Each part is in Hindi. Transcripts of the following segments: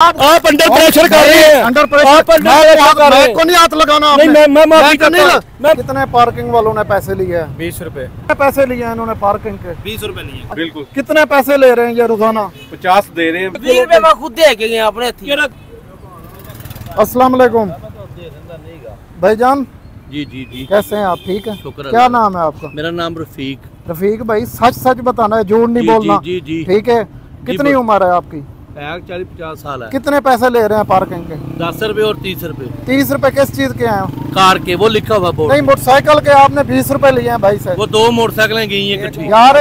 आप अंडर प्रेशर कर रहे हैं, अंडर प्रेशर मैं को नहीं हाथ लगाना। नहीं मैं कितने पार्किंग वालों ने पैसे लिए हैं? 20 रुपए पैसे लिए हैं इन्होंने पार्किंग के। 20 रुपए लिए बिल्कुल। कितने पैसे ले रहे हैं ये रोजाना? 50 दे रहे हैं। 20 रुपए मैं खुद दे के गए अपने। अस्सलाम वालेकुम भाईजान। जी जी जी, कैसे हैं आप? ठीक है, शुक्र। क्या नाम है आपका? मेरा नाम रफीक। रफीक भाई, सच सच बताना है, झूठ नहीं बोलना। जी जी, ठीक है। कितनी उम्र है आपकी? 40-50 साल है। कितने पैसे ले रहे हैं पार्किंग के? 10 रुपए और 30 रुपए। 30 रुपए किस चीज के हैं? कार के, वो लिखा हुआ बोर्ड। नहीं, मोटरसाइकिल के आपने 20 रुपए लिए हैं भाई से। वो 2 मोटरसाइकिलें गई हैं इकट्ठी। यार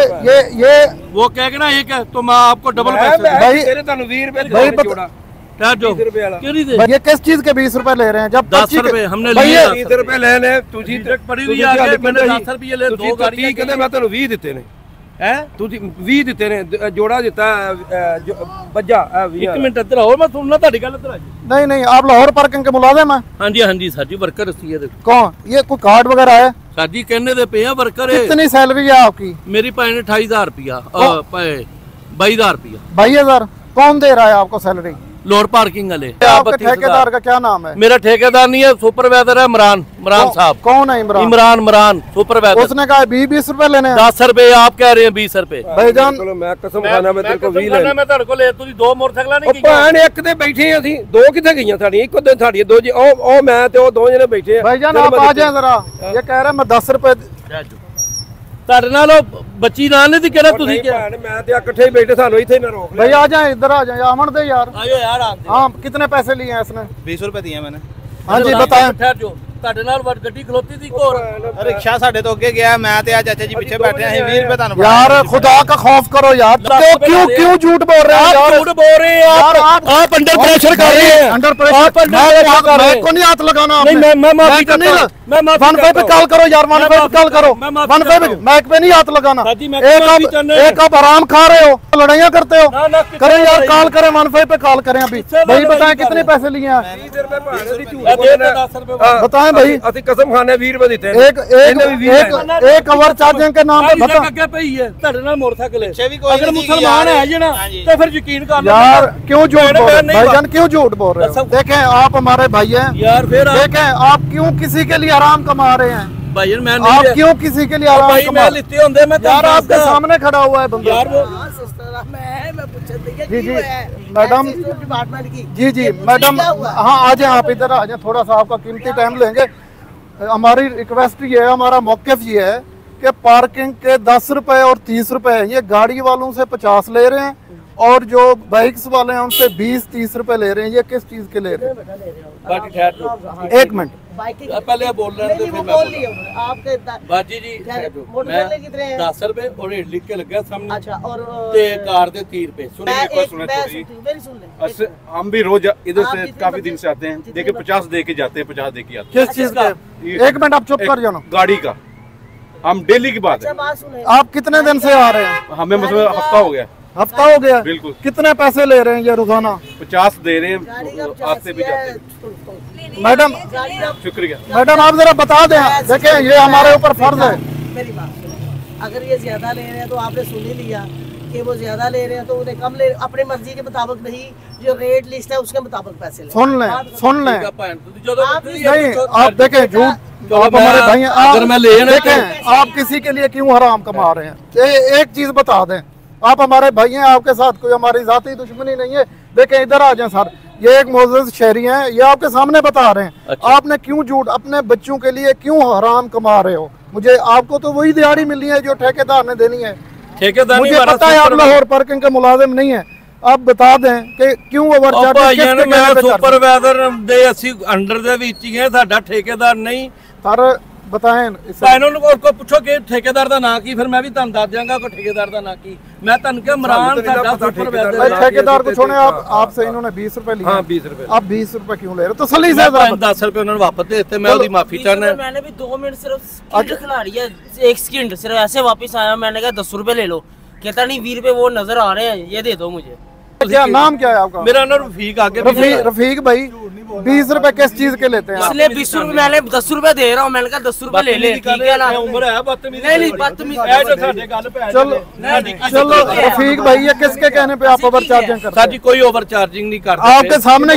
ये वो कह के ना एक है तो मैं आपको डबल पैसे भाई 20 रुपए क्यों नहीं दे? ये किस चीज के 20 रुपए ले रहे हैं? जब 10 रुपए हमने भाई लिए। 30 रुपए लेने तुझी पड़ी हुई आगे, मैंने 10 रुपए ले, 2 गाड़ियां कहते मैं तेन 20 दिते ने हैं। तुझी 20 दिते ने, जोड़ा दिता बज्जा। एक मिनट इधर आओ, मैं सुनना ਤੁਹਾਡੀ ਗੱਲ इधर आ जाओ। नहीं, आप लाहौर पार्किंग के मुलाजिम हैं? हाँ जी हाँ जी सर जी, वर्कर सी है। देखो कौन ये, कोई कार्ड वगैरह है? सर जी कहने दे पे वर्कर है। कितनी सैलरी है आपकी? मेरी पैन 28,000 रुपया, 22,000 रुपया। 22,000 कौन दे रहा है आपको सैलरी? लोअर पार्किंग वाले। आपके ठेकेदार का क्या नाम है? मेरा ठेकेदार नहीं है, सुपरवाइजर है इमरान साहब। कौन है इमरान? इमरान सुपरवाइजर। उसने कहा 20 रुपए लेने हैं। 10 रुपए आप कह रहे हैं 20 रुपए। भाईजान मैं कसम खाना मैं तेरे को 20 लेना। मैं तेरे को ले, तू 2 मोटरसाइकिल नहीं की भैन एक ते बैठे हैं ਅਸੀਂ, 2 किथे गईਆਂ ਸਾਡੀਆਂ? ਇੱਕੋ ਦਿਨ ਸਾਡੀਆਂ 2 ਜੀ, ਉਹ ਮੈਂ ਤੇ ਉਹ 2 ਜਣੇ बैठे हैं। भाईजान आप आ जाए जरा। ये कह रहा है मैं 10 रुपए ਤੁਹਾਡੇ ਨਾਲ ਬੱਚੀ ਨਾਲ ਨਹੀਂ ਸੀ ਕਿਹੜਾ ਤੁਸੀਂ ਕਿਹਾ? मैं ਤੇ ਇਕੱਠੇ ਹੀ बैठे, ਸਾਨੂੰ ਇੱਥੇ ना रोक ले। भाई आ जाए, इधर आ जाए, आमन दे यार। आयो यार आप। हाँ, कितने पैसे लिए हैं इसने? 20 रुपए दिए मैंने। हाँ जी बताएं। ठहर जो ਤੁਹਾਡੇ ਨਾਲ ਗੱਡੀ ਖਲੋਤੀ ਸੀ ਕੋਰ रिक्शा ਸਾਡੇ ਤੋਂ ਅੱਗੇ ਗਿਆ, मैं ਤੇ ਆ ਚਾਚਾ जी पीछे बैठे हैं। 20 रुपए ਤੁਹਾਨੂੰ यार खुदा का खौफ करो यार। क्यों झूठ बोल रहे हैं यार? झूठ बोल रहे हैं यार। आप अंडर प्रेशर कर रहे हैं, अंडर प्रेशर। मैं को नहीं हाथ लगाना। नहीं मैं माफी करता हूं। मैं माफी वन पे कॉल करो यार, वन पे कॉल करो। वन पे मैक पे नहीं हाथ लगाना। एक आप आराम खा रहे हो, लड़ाइयाँ करते हो। करें यार, कॉल करें, वन पे कॉल करें अभी। भाई बताएं कितने पैसे लिए हैं? बताएं भाई। कसम खाने 20 रुपए देते हैं। एक ओवर चार्जिंग के नाम पे बता। ਤੁਹਾਡੇ ਨਾਲ मोटरसाइकिल अगर मुसलमान है जे ना तो फिर यकीन कर लो यार। क्यों झूठ बोल रहे हैं भाईजान? क्यों झूठ बोल रहे हो? देखें आप हमारे भाई हैं यार, फिर देखें आप क्यों किसी के लिए आराम कमा रहे हैं? भाईजान मैं आप क्यों किसी के लिए आराम कमा रहे लेते होंगे? मैं यार आपके सामने खड़ा हुआ है बंदा। यार वो जी जी मैडम, जी जी मैडम, हाँ आ जाए आप इधर आ जाए, थोड़ा सा आपका कीमती टाइम लेंगे। हमारी रिक्वेस्ट ये है, हमारा मौक़िफ़ ये है कि पार्किंग के 10 रुपए और 30 रुपए है, ये गाड़ी वालों से 50 ले रहे हैं और जो बाइक्स वाले हैं उनसे 20-30 रुपए ले रहे हैं। ये किस चीज के ले रहे हैं? एक मिनट पहले बोल रहे थे बाजी जी। 10 रुपए और लिख के लगा सामने। अच्छा, और कार दे 30 रुपए। हम भी रोज इधर से काफी दिन से आते हैं, देखिए 50 दे के जाते हैं, 50 दे के आते किस चीज का? एक मिनट आप चुप कर जाना। गाड़ी का हम डेली की बात है। आप कितने दिन से आ रहे हैं? हमें मतलब हफ्ता हो गया। हफ्ता हो गया? बिल्कुल। कितने पैसे ले रहे हैं ये रोजाना? 50 दे रहे हैं, आपसे भी जाते हैं। मैडम शुक्रिया। मैडम आप जरा बता दें, देखें ये हमारे ऊपर फर्ज है। मेरी बात सुनो, अगर ये ज्यादा ले रहे हैं तो आपने सुन ही लिया कि वो ज्यादा ले रहे हैं तो उन्हें कम ले, अपनी मर्जी के मुताबिक नहीं, जो रेट लिस्ट है उसके मुताबिक पैसे ले। सुन लें नहीं, आप देखें झूठ, आप हमारे भाई हैं। अगर मैं ले देखें आप किसी के लिए क्यों हराम कमा रहे हैं? एक चीज बता दें, आप हमारे भाई हैं, आपके साथ कोई हमारी जाती दुश्मनी नहीं है। देखें इधर आ जाए सर, ये एक मोअज़्ज़िज़ शहरी हैं, ये आपके सामने बता रहे हैं। अच्छा। आपने क्यों झूठ अपने बच्चों के लिए क्यों हराम कमा रहे हो? मुझे आपको तो वही दिहाड़ी मिलनी है जो ठेकेदार ने देनी है। ठेकेदार मुझे पता है आप लाहौर पार्किंग के मुलाजिम नहीं है, आप बता दें कि क्यों ओवर चार्ज? सुपरवाइजर दे ਅਸੀਂ ਅੰਡਰ ਦੇ ਵਿੱਚ ਹੀ ਹੈ, ਸਾਡਾ ਠੇਕੇਦਾਰ ਨਹੀਂ। सर बताएं ਇਹਨਾਂ ਨੂੰ को पूछो कि ठेकेदार ਦਾ ਨਾਂ ਕੀ, ਫਿਰ मैं भी ਤੁਹਾਨੂੰ ਦੱਸ ਦਿਆਂਗਾ ਕਿ ਠੇकेदार ਦਾ ਨਾਂ ਕੀ। मैं ਤੁਹਾਨੂੰ ਕਿਹਾ इमरान ਸਾਡਾ सुपरवाइजर। ठेकेदार को छोड़े, आप आपसे इन्होंने 20 रुपए लिए। हाँ 20 रुपए। आप 20 रुपए क्यों ले रहे हो? तसल्ली से 10 रुपए उन्होंने वापस दे देते, मैं उसकी माफी चाहना। मैंने भी 2 मिनट सिर्फ खिला रही है, 1 सेकंड सिर्फ ऐसे वापस आया, मैंने कहा 10 रुपए ले लो, कहता नहीं 20 रुपए वो नजर आ रहे हैं, ये दे दो मुझे। क्या नाम क्या है आपका? मेरा नाम रफीक। आगे रफीक भाई 20 रुपए किस चीज के लेते हैं आप? इसलिए 20 रुपए मैंने 10 रुपए दे रहा हूँ, मैंने कहा 10 रुपए ले ले, ठीक है ना। उम्र है बदतमीज नहीं बदतमीज चलो चलो रफीक भाई, ये किसके कहने पे आप ओवर चार्जिंग करते सर जी कोई ओवर चार्जिंग नहीं करते आपके सामने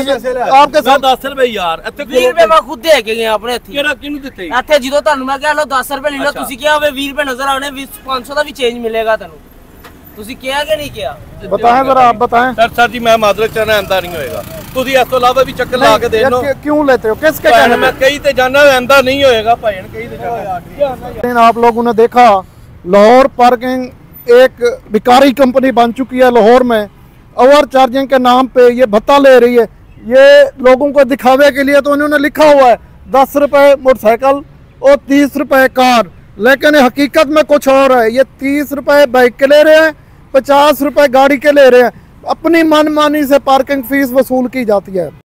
आपके साथ 10 रुपए यार ਇੱਥੇ 20 रुपए मैं खुद दे के गया अपने हੱਥੀ। ਕਿਹੜਾ ਕਿਹਨੂੰ ਦਿੱਤੇ ਇੱਥੇ ਜਦੋਂ ਤੁਹਾਨੂੰ ਮੈਂ ਕਿਹਾ ਲੋ 10 रुपए ਲੈ ਲਓ, ਤੁਸੀਂ ਕਿਹਾ ਹੋਵੇ 20 रुपए नजर आने, 500 ਦਾ ਵੀ ਚੇਂਜ ਮਿਲੇਗਾ ਤੁਹਾਨੂੰ, ਤੁਸੀਂ ਕਿਹਾ ਕਿ ਨਹੀਂ ਕਿਹਾ? बताएं जरा, आप बताएं सर जी मैं माजरत चाहना आंदा नहीं होएगा, ਤੁਸੀਂ ਇਸ ਤੋਂ ਇਲਾਵਾ ਵੀ ਚੱਕਰ ਲਾ ਕੇ ਦੇ ਲਓ। क्यों लेते हो, किसके कहने मैं कहीं ते जाना आंदा नहीं होएगा भाई, कहीं ते जाना। पे? आप लोगों ने देखा लाहौर पार्किंग एक भिकारी कंपनी बन चुकी है लाहौर में। ओवर चार्जिंग के नाम पे ये भत्ता ले रही है, ये लोगों को दिखावे के लिए तो उन्होंने लिखा हुआ है 10 रुपए मोटरसाइकिल और 30 रुपए कार, लेकिन हकीकत में कुछ और है। ये 30 रुपए बाइक के ले रहे हैं, 50 रुपए गाड़ी के ले रहे हैं। अपनी मनमानी से पार्किंग फीस वसूल की जाती है।